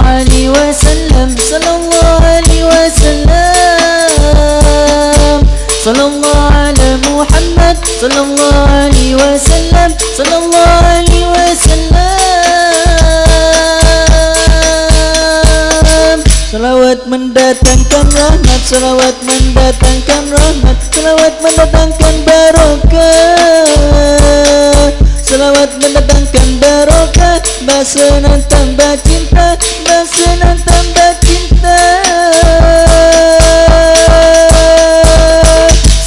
عليه وسلم صلى الله عليه وسلم صلى الله على محمد صلى الله عليه وسلم صلى الله عليه وسلم. Salawat mendatangkan rahmat, salawat mendatangkan rahmat, salawat mendatangkan barokah, salawat mendatangkan barokah, basenan tambah cinta, basenan tambah cinta.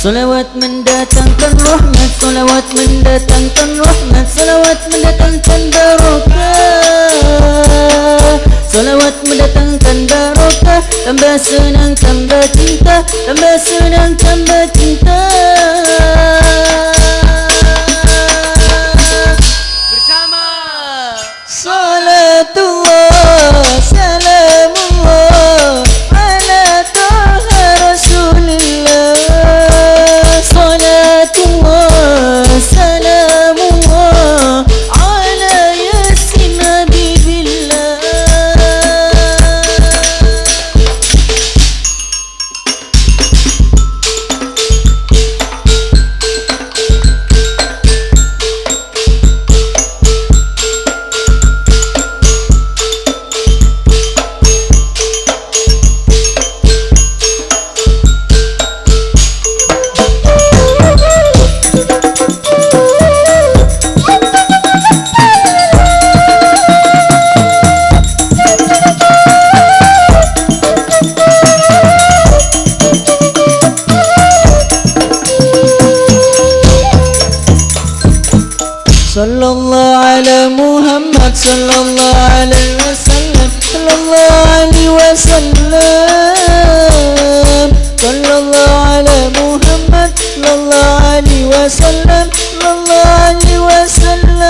Salawat mendatangkan rahmat, salawat mendatangkan rahmat, salawat mendatangkan barokah, salawat mendatangkan barokah, tambah senang tambah cinta, tambah senang tambah cinta. Bersama Salatullah salamullah ala taha rasulillah. Salatullah salamullah ala yasin habibillah. Sallallahu ala Muhammad sallallahu alaihi wasallam sallallahu alaihi wasallam sallallahu ala Muhammad sallallahu alaihi wasallam sallallahu alaihi wasallam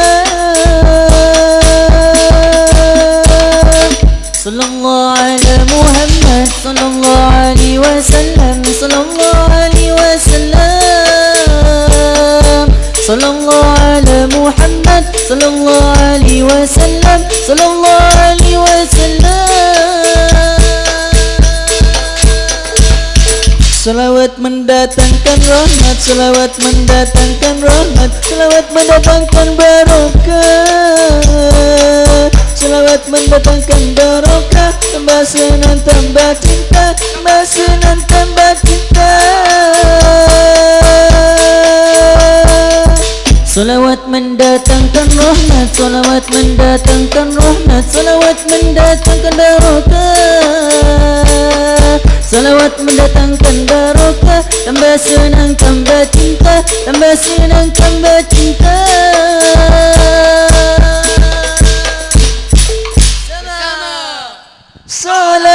sallallahu ala Muhammad sallallahu alaihi wasallam sallallahu alaihi wasallam sallallahu ala Muhammad sallallahu alaihi wasallam sallallahu alaihi wasallam. Salawat mendatangkan rahmat, salawat mendatangkan rahmat, salawat mendatangkan barokah, salawat mendatangkan barokah, tambah senang tambah cinta, tambah senang tambah cinta. Salawat mendatangkan rahmat, salawat mendatangkan rahmat, salawat mendatangkan barokah, salawat mendatangkan barokah, tambah senang tambah cinta, tambah senang tambah cinta. bersama Salat